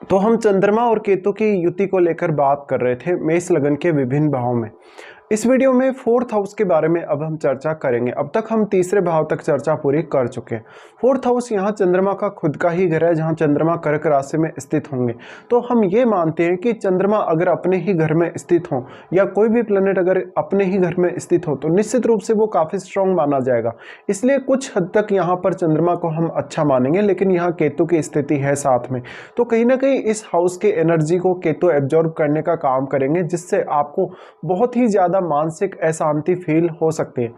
तो हम चंद्रमा और केतु की युति को लेकर बात कर रहे थे मेष लगन के विभिन्न भावों में। इस वीडियो में फोर्थ हाउस के बारे में अब हम चर्चा करेंगे। अब तक हम तीसरे भाव तक चर्चा पूरी कर चुके हैं। फोर्थ हाउस यहाँ चंद्रमा का खुद का ही घर है, जहाँ चंद्रमा कर्क राशि में स्थित होंगे। तो हम ये मानते हैं कि चंद्रमा अगर अपने ही घर में स्थित हो या कोई भी प्लेनेट अगर अपने ही घर में स्थित हो तो निश्चित रूप से वो काफ़ी स्ट्रांग माना जाएगा। इसलिए कुछ हद तक यहाँ पर चंद्रमा को हम अच्छा मानेंगे, लेकिन यहाँ केतु की स्थिति है साथ में, तो कहीं ना कहीं इस हाउस के एनर्जी को केतु एब्जॉर्ब करने का काम करेंगे, जिससे आपको बहुत ही ज़्यादा मानसिक अशांति फील हो सकती है।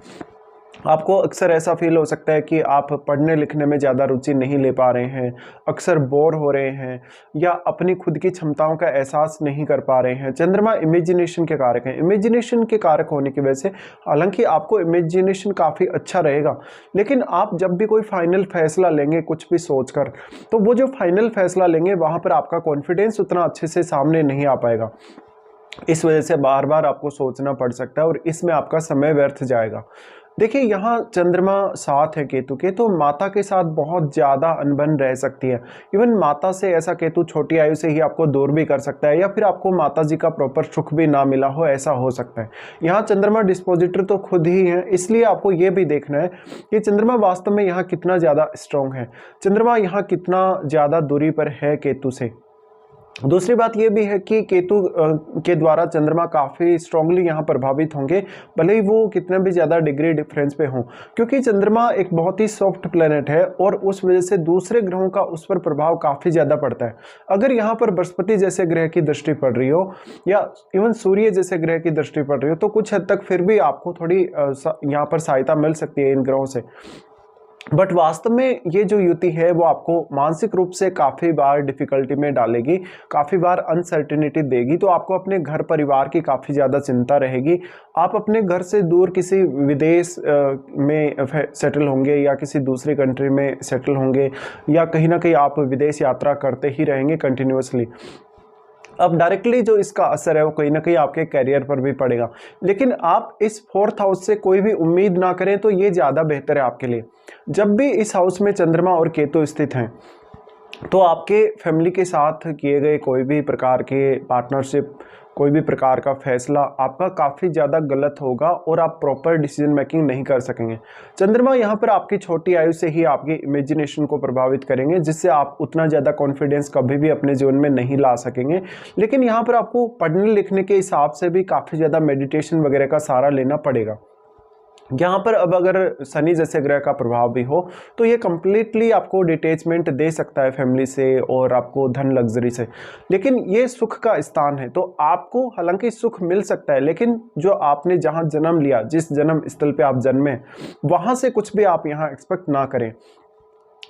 आपको अक्सर ऐसा फील हो सकता है कि आप पढ़ने लिखने में ज़्यादा रुचि नहीं ले पा रहे हैं, अक्सर बोर हो रहे हैं या अपनी खुद की क्षमताओं का एहसास नहीं कर पा रहे हैं। चंद्रमा इमेजिनेशन के कारक हैं। इमेजिनेशन के कारक होने की वजह से हालांकि आपको इमेजिनेशन काफ़ी अच्छा रहेगा, लेकिन आप जब भी कोई फाइनल फैसला लेंगे कुछ भी सोचकर, तो वो जो फाइनल फैसला लेंगे वहाँ पर आपका कॉन्फिडेंस उतना अच्छे से सामने नहीं आ पाएगा। इस वजह से बार बार आपको सोचना पड़ सकता है और इसमें आपका समय व्यर्थ जाएगा। देखिए, यहाँ चंद्रमा साथ है केतु के, तो माता के साथ बहुत ज़्यादा अनबन रह सकती है। इवन माता से ऐसा केतु छोटी आयु से ही आपको दूर भी कर सकता है, या फिर आपको माता जी का प्रॉपर सुख भी ना मिला हो, ऐसा हो सकता है। यहाँ चंद्रमा डिस्पोजिटर तो खुद ही है, इसलिए आपको ये भी देखना है कि चंद्रमा वास्तव में यहाँ कितना ज़्यादा स्ट्रॉन्ग है, चंद्रमा यहाँ कितना ज़्यादा दूरी पर है केतु से। दूसरी बात यह भी है कि केतु के द्वारा चंद्रमा काफ़ी स्ट्रांगली यहाँ प्रभावित होंगे, भले ही वो कितने भी ज़्यादा डिग्री डिफरेंस पे हों, क्योंकि चंद्रमा एक बहुत ही सॉफ्ट प्लेनेट है और उस वजह से दूसरे ग्रहों का उस पर प्रभाव काफ़ी ज़्यादा पड़ता है। अगर यहाँ पर बृहस्पति जैसे ग्रह की दृष्टि पड़ रही हो या इवन सूर्य जैसे ग्रह की दृष्टि पड़ रही हो, तो कुछ हद तक फिर भी आपको थोड़ी यहाँ पर सहायता मिल सकती है इन ग्रहों से। बट वास्तव में ये जो युति है वो आपको मानसिक रूप से काफ़ी बार डिफिकल्टी में डालेगी, काफ़ी बार अनसर्टेनिटी देगी। तो आपको अपने घर परिवार की काफ़ी ज़्यादा चिंता रहेगी। आप अपने घर से दूर किसी विदेश में सेटल होंगे या किसी दूसरी कंट्री में सेटल होंगे, या कहीं ना कहीं आप विदेश यात्रा करते ही रहेंगे कंटिन्यूसली। अब डायरेक्टली जो इसका असर है वो कहीं ना कहीं आपके करियर पर भी पड़ेगा, लेकिन आप इस फोर्थ हाउस से कोई भी उम्मीद ना करें तो ये ज़्यादा बेहतर है आपके लिए। जब भी इस हाउस में चंद्रमा और केतु स्थित हैं तो आपके फैमिली के साथ किए गए कोई भी प्रकार के पार्टनरशिप, कोई भी प्रकार का फैसला आपका काफ़ी ज़्यादा गलत होगा और आप प्रॉपर डिसीजन मेकिंग नहीं कर सकेंगे। चंद्रमा यहाँ पर आपकी छोटी आयु से ही आपकी इमेजिनेशन को प्रभावित करेंगे, जिससे आप उतना ज़्यादा कॉन्फिडेंस कभी भी अपने जीवन में नहीं ला सकेंगे। लेकिन यहाँ पर आपको पढ़ने लिखने के हिसाब से भी काफ़ी ज़्यादा मेडिटेशन वगैरह का सहारा लेना पड़ेगा। यहाँ पर अब अगर शनि जैसे ग्रह का प्रभाव भी हो तो ये कम्प्लीटली आपको डिटैचमेंट दे सकता है फैमिली से और आपको धन लग्जरी से, लेकिन ये सुख का स्थान है। तो आपको हालांकि सुख मिल सकता है, लेकिन जो आपने जहाँ जन्म लिया, जिस जन्म स्थल पे आप जन्मे, वहाँ से कुछ भी आप यहाँ एक्सपेक्ट ना करें।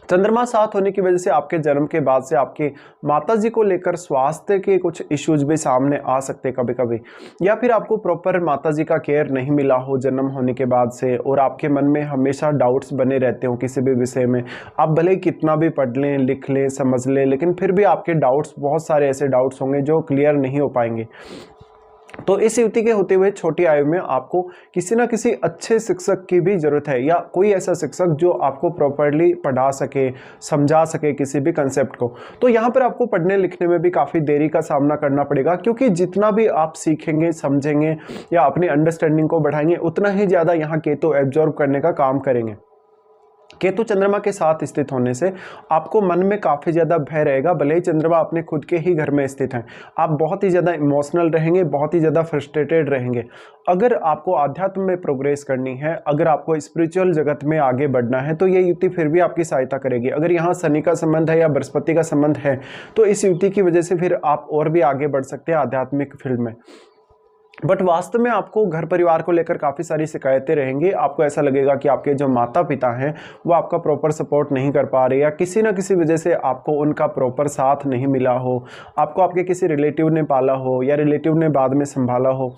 चंद्रमा साथ होने की वजह से आपके जन्म के बाद से आपके माताजी को लेकर स्वास्थ्य के कुछ इश्यूज भी सामने आ सकते हैं कभी कभी, या फिर आपको प्रॉपर माताजी का केयर नहीं मिला हो जन्म होने के बाद से, और आपके मन में हमेशा डाउट्स बने रहते हो किसी भी विषय में। आप भले ही कितना भी पढ़ लें, लिख लें, समझ लें, लेकिन फिर भी आपके डाउट्स, बहुत सारे ऐसे डाउट्स होंगे जो क्लियर नहीं हो पाएंगे। तो इस युति के होते हुए छोटी आयु में आपको किसी ना किसी अच्छे शिक्षक की भी जरूरत है, या कोई ऐसा शिक्षक जो आपको प्रॉपरली पढ़ा सके, समझा सके किसी भी कंसेप्ट को। तो यहाँ पर आपको पढ़ने लिखने में भी काफ़ी देरी का सामना करना पड़ेगा, क्योंकि जितना भी आप सीखेंगे, समझेंगे या अपनी अंडरस्टैंडिंग को बढ़ाएंगे, उतना ही ज़्यादा यहाँ केतु एब्जॉर्ब करने का काम करेंगे। केतु चंद्रमा के साथ स्थित होने से आपको मन में काफ़ी ज़्यादा भय रहेगा, भले ही चंद्रमा अपने खुद के ही घर में स्थित हैं। आप बहुत ही ज़्यादा इमोशनल रहेंगे, बहुत ही ज़्यादा फ्रस्ट्रेटेड रहेंगे। अगर आपको आध्यात्म में प्रोग्रेस करनी है, अगर आपको स्पिरिचुअल जगत में आगे बढ़ना है, तो ये युति फिर भी आपकी सहायता करेगी। अगर यहाँ शनि का संबंध है या बृहस्पति का संबंध है, तो इस युति की वजह से फिर आप और भी आगे बढ़ सकते हैं आध्यात्मिक फील्ड में। बट वास्तव में आपको घर परिवार को लेकर काफ़ी सारी शिकायतें रहेंगी। आपको ऐसा लगेगा कि आपके जो माता पिता हैं वो आपका प्रॉपर सपोर्ट नहीं कर पा रहे, या किसी न किसी वजह से आपको उनका प्रॉपर साथ नहीं मिला हो, आपको आपके किसी रिलेटिव ने पाला हो या रिलेटिव ने बाद में संभाला हो।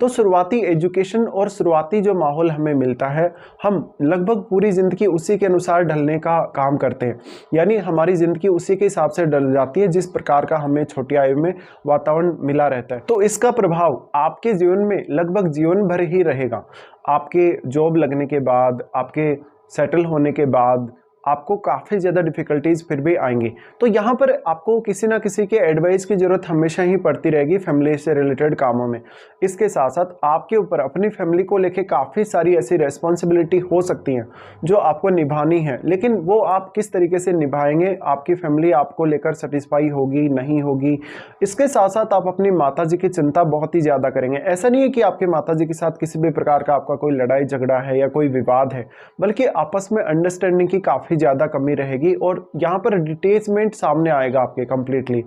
तो शुरुआती एजुकेशन और शुरुआती जो माहौल हमें मिलता है, हम लगभग पूरी ज़िंदगी उसी के अनुसार ढलने का काम करते हैं, यानी हमारी ज़िंदगी उसी के हिसाब से ढल जाती है जिस प्रकार का हमें छोटी आयु में वातावरण मिला रहता है। तो इसका प्रभाव आपके जीवन में लगभग जीवन भर ही रहेगा। आपके जॉब लगने के बाद, आपके सेटल होने के बाद, आपको काफ़ी ज़्यादा डिफ़िकल्टीज़ फिर भी आएंगी। तो यहाँ पर आपको किसी ना किसी के एडवाइस की ज़रूरत हमेशा ही पड़ती रहेगी फैमिली से रिलेटेड कामों में। इसके साथ साथ आपके ऊपर अपनी फैमिली को लेके काफ़ी सारी ऐसी रिस्पॉन्सिबिलिटी हो सकती हैं जो आपको निभानी है, लेकिन वो आप किस तरीके से निभाएंगे, आपकी फैमिली आपको लेकर सेटिस्फाई होगी नहीं होगी। इसके साथ साथ आप अपनी माताजी की चिंता बहुत ही ज़्यादा करेंगे। ऐसा नहीं है कि आपके माताजी के साथ किसी भी प्रकार का आपका कोई लड़ाई झगड़ा है या कोई विवाद है, बल्कि आपस में अंडरस्टैंडिंग की काफ़ी ज़्यादा कमी रहेगी और यहाँ पर डिटेचमेंट सामने आएगा आपके कंप्लीटली।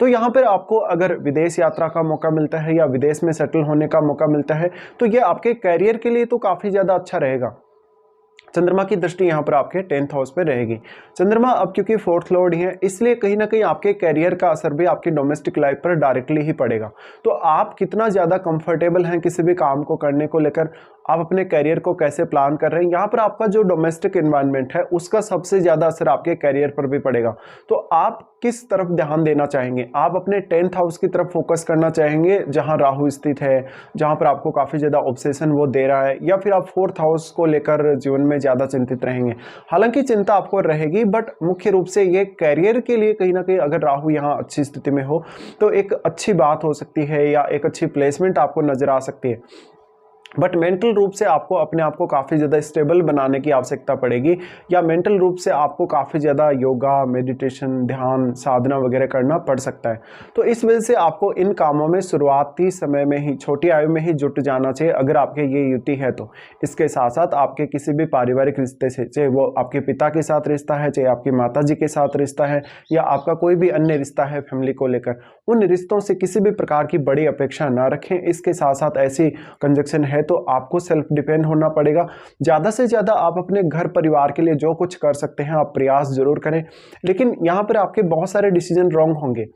तो यहाँ पर आपको अगर विदेश यात्रा का मौका मिलता है या विदेश में सेटल होने का मौका मिलता है तो ये आपके करियर के लिए तो काफ़ी ज़्यादा अच्छा रहेगा। चंद्रमा की दृष्टि यहाँ पर आपके 10th हाउस पे रहेगी। चंद्रमा अब क्योंकि 4th लॉर्ड ही है, इसलिए कहीं ना कहीं आपके करियर का असर भी आपकी डोमेस्टिक लाइफ पर डायरेक्टली ही पड़ेगा। तो आप कितना ज़्यादा कंफर्टेबल हैं किसी भी काम को करने को लेकर, आप अपने करियर को कैसे प्लान कर रहे हैं, यहाँ पर आपका जो डोमेस्टिक एनवायरनमेंट है उसका सबसे ज़्यादा असर आपके करियर पर भी पड़ेगा। तो आप किस तरफ ध्यान देना चाहेंगे? आप अपने 10th हाउस की तरफ फोकस करना चाहेंगे जहाँ राहु स्थित है, जहाँ पर आपको काफ़ी ज़्यादा ऑब्सेशन वो दे रहा है, या फिर आप 4th हाउस को लेकर जीवन में ज़्यादा चिंतित रहेंगे? हालांकि चिंता आपको रहेगी, बट मुख्य रूप से ये करियर के लिए कहीं ना कहीं अगर राहु यहाँ अच्छी स्थिति में हो तो एक अच्छी बात हो सकती है या एक अच्छी प्लेसमेंट आपको नजर आ सकती है। बट मेंटल रूप से आपको अपने आप को काफ़ी ज़्यादा स्टेबल बनाने की आवश्यकता पड़ेगी, या मेंटल रूप से आपको काफ़ी ज़्यादा योगा, मेडिटेशन, ध्यान, साधना वगैरह करना पड़ सकता है। तो इस वजह से आपको इन कामों में शुरुआती समय में ही, छोटी आयु में ही जुट जाना चाहिए अगर आपके ये युति है तो। इसके साथ साथ आपके किसी भी पारिवारिक रिश्ते से, चाहे वो आपके पिता के साथ रिश्ता है, चाहे आपकी माता जी के साथ रिश्ता है, या आपका कोई भी अन्य रिश्ता है फैमिली को लेकर, उन रिश्तों से किसी भी प्रकार की बड़ी अपेक्षा ना रखें। इसके साथ साथ ऐसी कंजक्शन है तो आपको सेल्फ डिपेंड होना पड़ेगा। ज़्यादा से ज़्यादा आप अपने घर परिवार के लिए जो कुछ कर सकते हैं आप प्रयास जरूर करें, लेकिन यहाँ पर आपके बहुत सारे डिसीजन रॉन्ग होंगे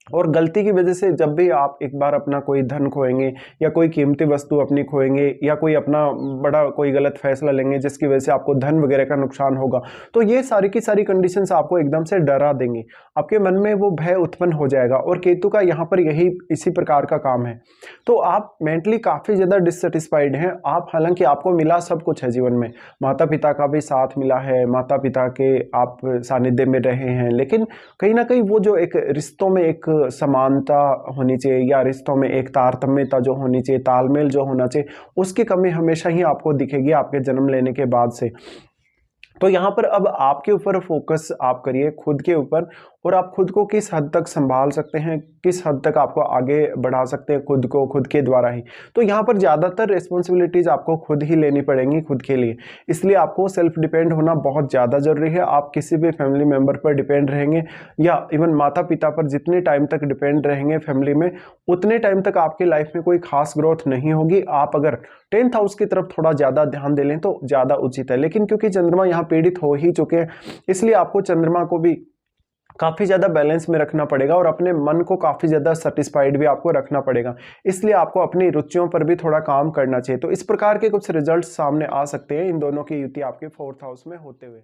और गलती की वजह से जब भी आप एक बार अपना कोई धन खोएंगे या कोई कीमती वस्तु अपनी खोएंगे या कोई अपना बड़ा कोई गलत फैसला लेंगे जिसकी वजह से आपको धन वगैरह का नुकसान होगा, तो ये सारी की सारी कंडीशंस आपको एकदम से डरा देंगी। आपके मन में वो भय उत्पन्न हो जाएगा और केतु का यहाँ पर यही इसी प्रकार का काम है। तो आप मेंटली काफ़ी ज़्यादा डिससेटिस्फाइड हैं। आप, हालांकि आपको मिला सब कुछ है जीवन में, माता पिता का भी साथ मिला है, माता पिता के आप सानिध्य में रहे हैं, लेकिन कहीं ना कहीं वो जो एक रिश्तों में एक समानता होनी चाहिए या रिश्तों में एक तारतम्यता जो होनी चाहिए, तालमेल जो होना चाहिए, उसकी कमी हमेशा ही आपको दिखेगी आपके जन्म लेने के बाद से। तो यहाँ पर अब आपके ऊपर फोकस आप करिए खुद के ऊपर, और आप खुद को किस हद तक संभाल सकते हैं, किस हद तक आपको आगे बढ़ा सकते हैं खुद को खुद के द्वारा ही। तो यहाँ पर ज़्यादातर रिस्पॉन्सिबिलिटीज़ आपको खुद ही लेनी पड़ेंगी खुद के लिए, इसलिए आपको सेल्फ डिपेंड होना बहुत ज़्यादा ज़रूरी है। आप किसी भी फैमिली मेम्बर पर डिपेंड रहेंगे या इवन माता पिता पर जितने टाइम तक डिपेंड रहेंगे फैमिली में, उतने टाइम तक आपकी लाइफ में कोई खास ग्रोथ नहीं होगी। आप अगर 10th हाउस की तरफ थोड़ा ज़्यादा ध्यान दे लें तो ज़्यादा उचित है, लेकिन क्योंकि चंद्रमा यहाँ पीड़ित हो ही चुके हैं, इसलिए आपको चंद्रमा को भी काफ़ी ज़्यादा बैलेंस में रखना पड़ेगा और अपने मन को काफ़ी ज़्यादा सेटिस्फाइड भी आपको रखना पड़ेगा। इसलिए आपको अपनी रुचियों पर भी थोड़ा काम करना चाहिए। तो इस प्रकार के कुछ रिजल्ट्स सामने आ सकते हैं इन दोनों की युति आपके 4th हाउस में होते हुए।